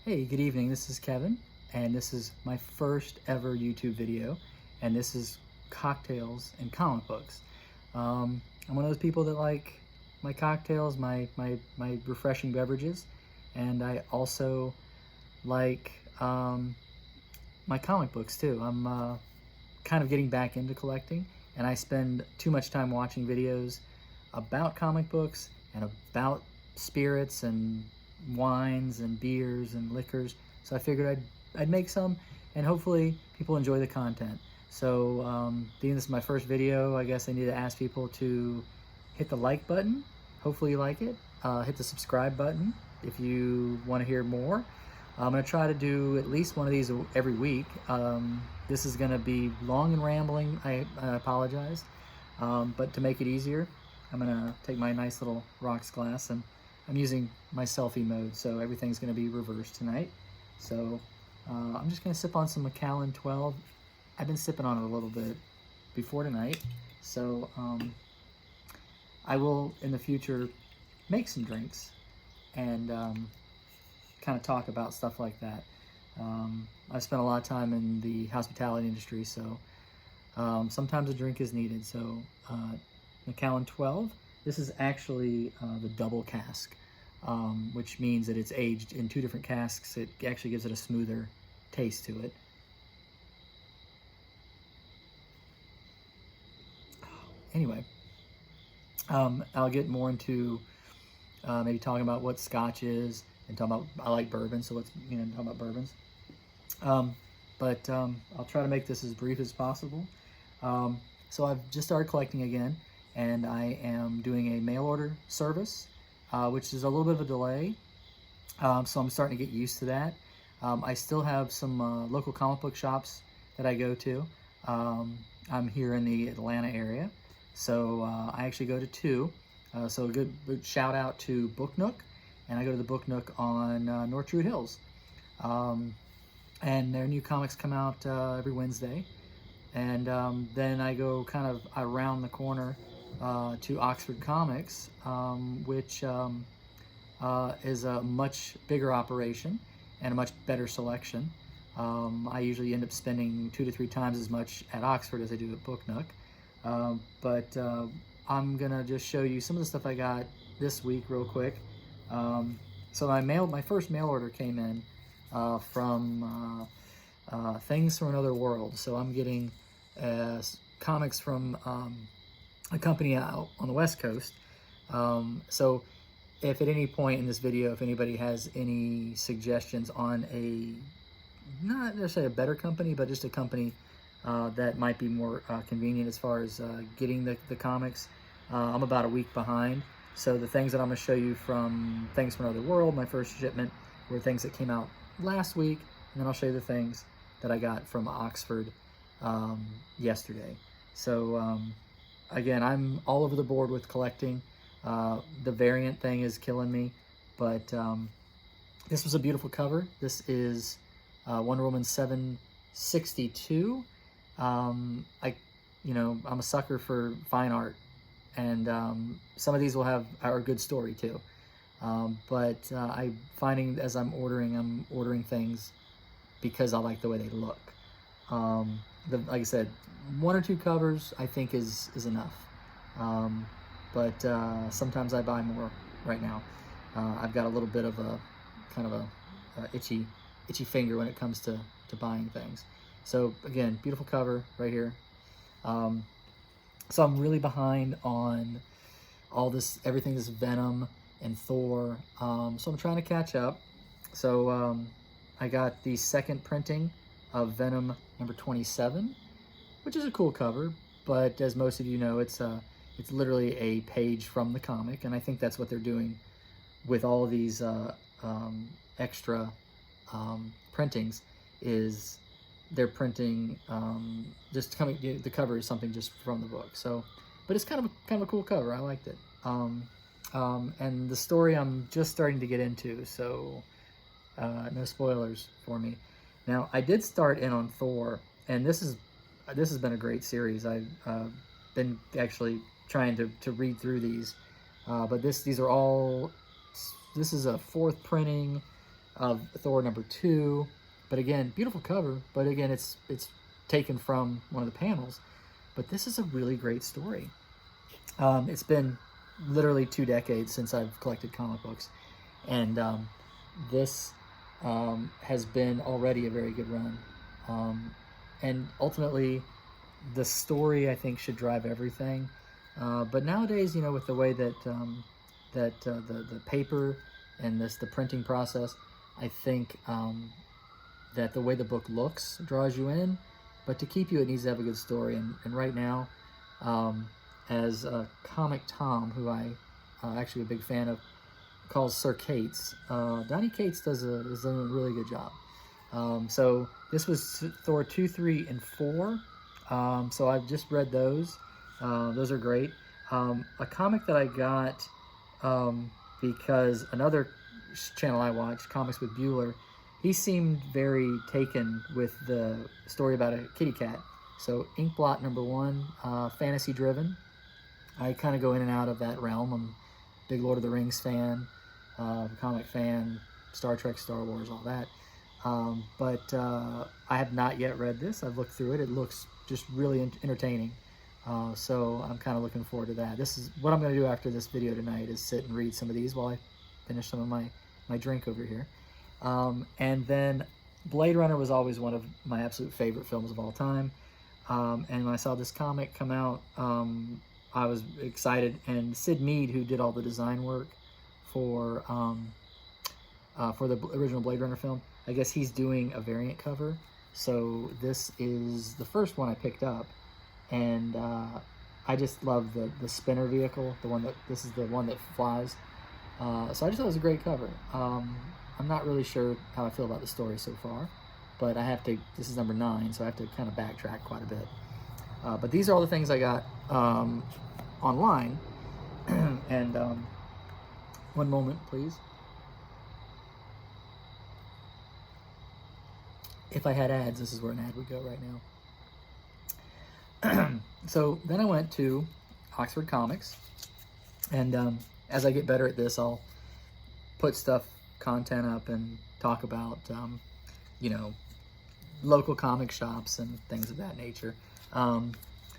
Hey, good evening. This is Kevin, and this is my first ever YouTube video, and this is cocktails and comic books. I'm one of those people that like my cocktails, my refreshing beverages, and I also like my comic books too. I'm kind of getting back into collecting, and I spend too much time watching videos about comic books and about spirits and wines and beers and liquors. So I figured I'd make some, and hopefully people enjoy the content. So being this is my first video, I guess I need to ask people to hit the like button. Hopefully you like it. Hit the subscribe button if you want to hear more. I'm going to try to do at least one of these every week. This is going to be long and rambling. I apologize. But to make it easier, I'm going to take my nice little rocks glass, and I'm using my selfie mode, so everything's going to be reversed tonight. So I'm just going to sip on some Macallan 12. I've been sipping on it a little bit before tonight, so I will in the future make some drinks and kind of talk about stuff like that. I've spent a lot of time in the hospitality industry, so sometimes a drink is needed. So Macallan 12, this is actually the double cask, which means that it's aged in 2 different casks. It actually gives it a smoother taste to it. Anyway, I'll get more into maybe talking about what Scotch is, and talking about, I like bourbon, so let's talk about bourbons. I'll try to make this as brief as possible. So I've just started collecting again, and I am doing a mail order service, which is a little bit of a delay. So I'm starting to get used to that. I still have some local comic book shops that I go to. I'm here in the Atlanta area, so I actually go to 2. So a good shout out to Book Nook, and I go to the Book Nook on North Druid Hills. And their new comics come out every Wednesday. And then I go kind of around the corner to Oxford Comics, which is a much bigger operation and a much better selection. I usually end up spending 2 to 3 times as much at Oxford as I do at Book Nook. I'm gonna just show you some of the stuff I got this week real quick. So my first mail order came in from Things from Another World. So I'm getting comics from a company out on the West Coast. So if at any point in this video, if anybody has any suggestions on not necessarily a better company, but just a company that might be more convenient as far as getting the comics, I'm about a week behind. So the things that I'm going to show you from Things from Another World, my first shipment, were things that came out last week, and then I'll show you the things that I got from Oxford yesterday. So again, I'm all over the board with collecting. The variant thing is killing me, but this was a beautiful cover. This is Wonder Woman 762. I'm a sucker for fine art, and some of these are a good story too. I'm finding as I'm ordering things because I like the way they look. Like I said, 1 or 2 covers I think is enough. Sometimes I buy more right now. I've got a little bit of a kind of a itchy finger when it comes to buying things. So again, beautiful cover right here. So I'm really behind on everything that's Venom and Thor. So I'm trying to catch up. So I got the second printing of Venom number 27, which is a cool cover, but as most of you know, it's literally a page from the comic, and I think that's what they're doing with all of these extra printings, is they're printing the cover is something just from the book. So, but it's kind of a cool cover. I liked it. And the story I'm just starting to get into, so no spoilers for me. Now, I did start in on Thor, and this has been a great series. I've been actually trying to read through these, but this is a 4th printing. of Thor #2. But again, beautiful cover. But again, it's taken from one of the panels. But this is a really great story. It's been literally 2 decades since I've collected comic books, and this has been already a very good run. And ultimately, the story, I think, should drive everything. But nowadays, you know, with the way that the paper and the printing process, I think that the way the book looks draws you in. But to keep you, it needs to have a good story. And right now, as Comic Tom, who I actually a big fan of, calls Sir Cates, Donny Cates does a really good job. So this was Thor 2, 3, and 4. So I've just read those. Those are great. A comic that I got because another channel I watch, Comics with Bueller, he seemed very taken with the story about a kitty cat. So Inkblot #1, fantasy driven. I kind of go in and out of that realm. I'm a big Lord of the Rings fan, comic fan, Star Trek, Star Wars, all that. But I have not yet read this. I've looked through it. It looks just really entertaining. So I'm kind of looking forward to that. This is what I'm going to do after this video tonight, is sit and read some of these while I finish some of my drink over here. And then Blade Runner was always one of my absolute favorite films of all time. And when I saw this comic come out, I was excited. And Sid Mead, who did all the design work for the original Blade Runner film, I guess he's doing a variant cover. So this is the first one I picked up. And I just love the spinner vehicle, this is the one that flies. So I just thought it was a great cover. I'm not really sure how I feel about the story so far, but I have to, this is #9, so I have to kind of backtrack quite a bit. But these are all the things I got online. And one moment, please. If I had ads, this is where an ad would go right now. So then I went to Oxford Comics, and as I get better at this, I'll put content up and talk about, you know, local comic shops and things of that nature.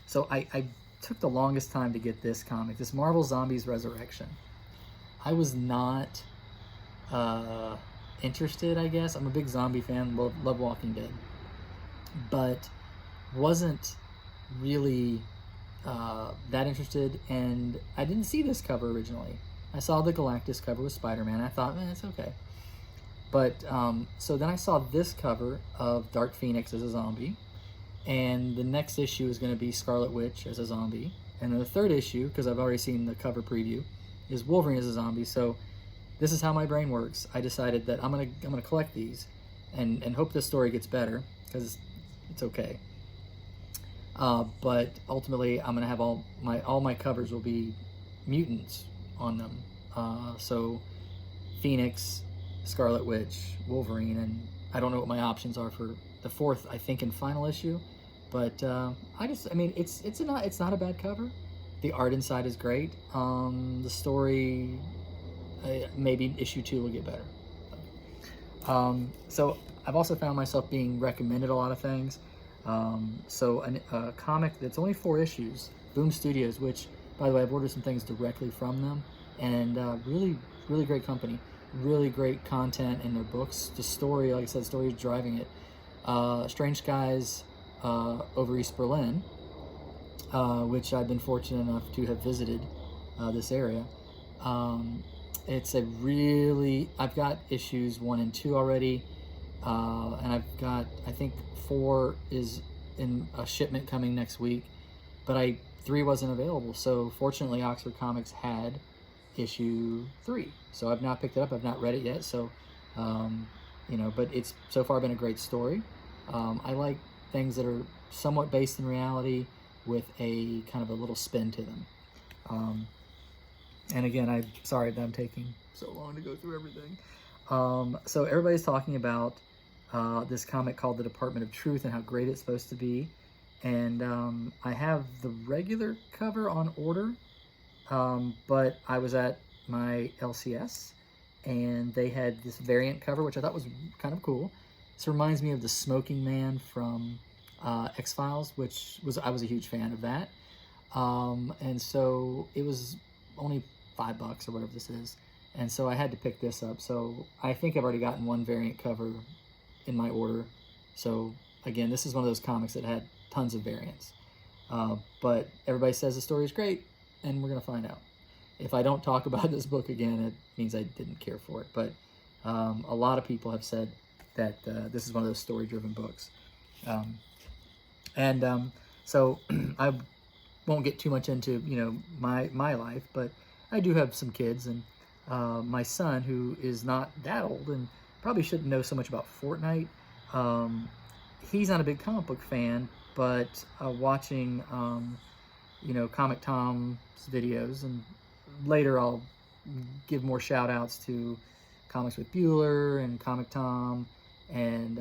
So I took the longest time to get this comic, this Marvel Zombies Resurrection. I was not interested, I guess. I'm a big zombie fan, love Walking Dead, but wasn't really that interested, and I didn't see this cover originally. I saw the Galactus cover with Spider-Man. I thought, it's okay. But so then I saw this cover of Dark Phoenix as a zombie, and the next issue is going to be Scarlet Witch as a zombie, and then the third issue, because I've already seen the cover preview, is Wolverine as a zombie. So this is how my brain works. I decided that I'm gonna collect these, and hope this story gets better, because it's okay. But ultimately, I'm gonna have all my covers will be mutants on them. So Phoenix, Scarlet Witch, Wolverine, and I don't know what my options are for the fourth, I think, and final issue. But I mean, it's not a bad cover. The art inside is great. The story, maybe issue 2 will get better. So I've also found myself being recommended a lot of things. So a comic that's only 4 issues, Boom Studios, which, by the way, I've ordered some things directly from them, and really great company, really great content in their books. The story, like I said, the story is driving it. Strange Skies over East Berlin, which I've been fortunate enough to have visited this area. It's a really, I've got issues 1 and 2 already, and I've got, I think 4 is in a shipment coming next week, but 3 wasn't available. So fortunately, Oxford Comics had issue 3. So I've not picked it up. I've not read it yet. So, you know, but it's so far been a great story. I like things that are somewhat based in reality with a kind of a little spin to them. And again, I'm sorry that I'm taking so long to go through everything. So everybody's talking about this comic called The Department of Truth and how great it's supposed to be. And I have the regular cover on order, but I was at my LCS and they had this variant cover, which I thought was kind of cool. This reminds me of the Smoking Man from X-Files, which I was a huge fan of that. And so it was only $5 or whatever this is. And so I had to pick this up. So I think I've already gotten one variant cover in my order. So again, this is one of those comics that had tons of variants. But everybody says the story is great, and we're going to find out. If I don't talk about this book again, it means I didn't care for it. But a lot of people have said that this is one of those story-driven books. So I won't get too much into, you know, my life, but I do have some kids, and my son, who is not that old and probably shouldn't know so much about Fortnite, he's not a big comic book fan, but watching, you know, Comic Tom's videos, and later I'll give more shout outs to Comics with Bueller and Comic Tom and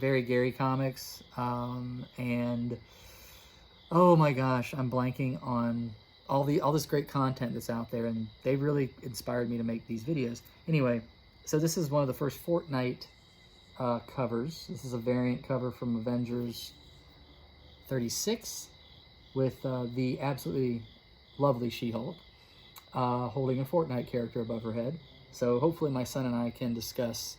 Very Gary Comics, and oh my gosh, I'm blanking on all this great content that's out there, and they really inspired me to make these videos. Anyway, so this is one of the first Fortnite covers. This is a variant cover from Avengers 36 with the absolutely lovely She-Hulk holding a Fortnite character above her head. So hopefully my son and I can discuss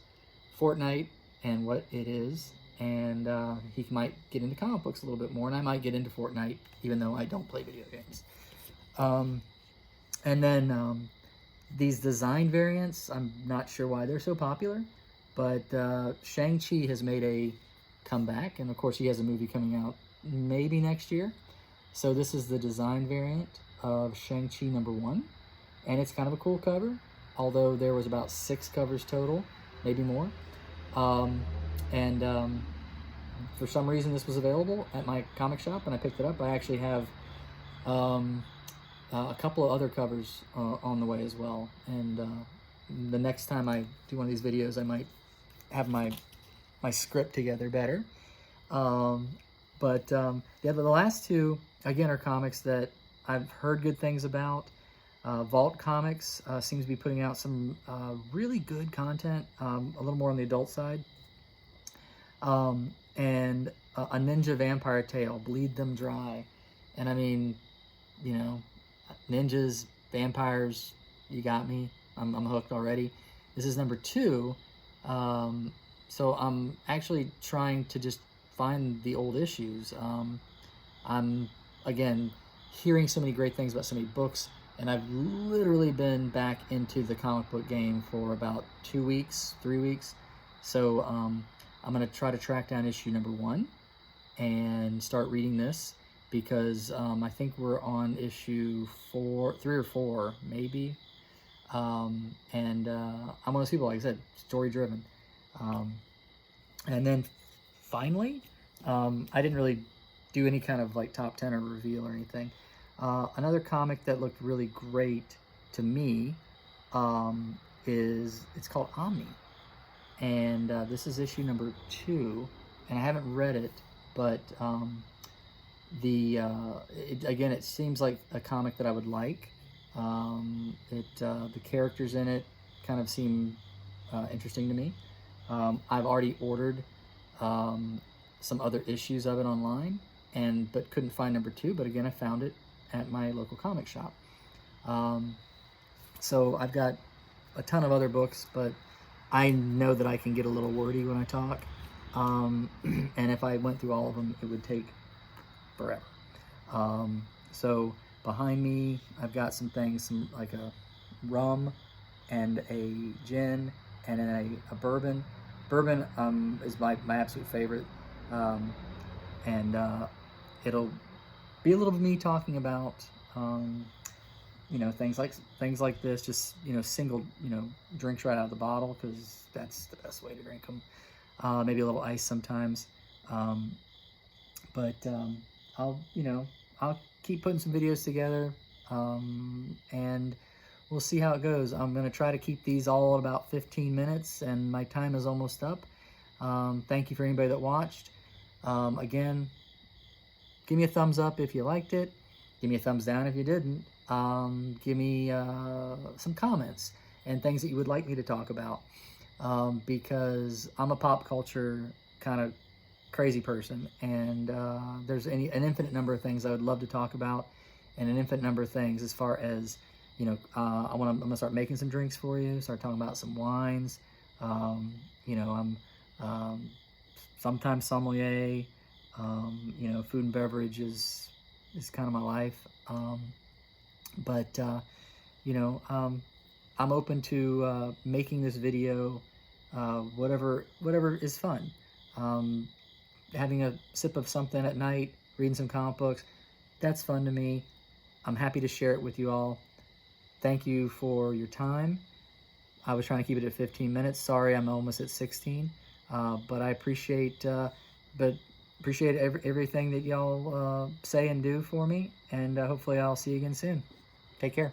Fortnite and what it is, and he might get into comic books a little bit more, and I might get into Fortnite, even though I don't play video games. And then these design variants, I'm not sure why they're so popular, but Shang-Chi has made a comeback, and of course he has a movie coming out maybe next year. So this is the design variant of Shang-Chi #1, and it's kind of a cool cover, although there was about 6 covers total, maybe more. For some reason this was available at my comic shop, and I picked it up. I actually have a couple of other covers on the way as well, and the next time I do one of these videos, I might have my script together better. Yeah, the last two, again, are comics that I've heard good things about. Vault Comics seems to be putting out some really good content, a little more on the adult side. And a Ninja Vampire Tale, Bleed Them Dry. And I mean, you know, ninjas, vampires, you got me. I'm hooked already. This is #2. So I'm actually trying to just find the old issues. I'm, again, hearing so many great things about so many books, and I've literally been back into the comic book game for about 2 weeks, 3 weeks. So I'm going to try to track down issue #1 and start reading this, because I think we're on issue 3 or 4, maybe. I'm one of those people, like I said, story-driven. And then finally, I didn't really do any kind of like top 10 or reveal or anything. Another comic that looked really great to me it's called Omni. And this is issue #2, and I haven't read it, but again, it seems like a comic that I would like. The characters in it kind of seem interesting to me. I've already ordered some other issues of it online, but couldn't find #2, but again, I found it at my local comic shop. So I've got a ton of other books, but I know that I can get a little wordy when I talk, and if I went through all of them, it would take forever. So behind me, I've got some things, like a rum and a gin and a bourbon. Bourbon is my absolute favorite, and it'll be a little of me talking about you know, things like this, just, you know, single, you know, drinks right out of the bottle, because that's the best way to drink them. Maybe a little ice sometimes, but I'll keep putting some videos together, and we'll see how it goes. I'm going to try to keep these all at about 15 minutes, and my time is almost up. Thank you for anybody that watched. Again, give me a thumbs up if you liked it. Give me a thumbs down if you didn't. Give me some comments and things that you would like me to talk about, because I'm a pop culture kind of crazy person, and there's an infinite number of things I would love to talk about, and an infinite number of things as far as, you know, I'm gonna start making some drinks for you, start talking about some wines. You know, I'm sometimes sommelier. You know, food and beverage is kind of my life. But you know, I'm open to making this video, whatever is fun. Having a sip of something at night, reading some comic books, that's fun to me. I'm happy to share it with you all. Thank you for your time. I was trying to keep it at 15 minutes. Sorry, I'm almost at 16. But I appreciate everything that y'all say and do for me. And hopefully I'll see you again soon. Take care.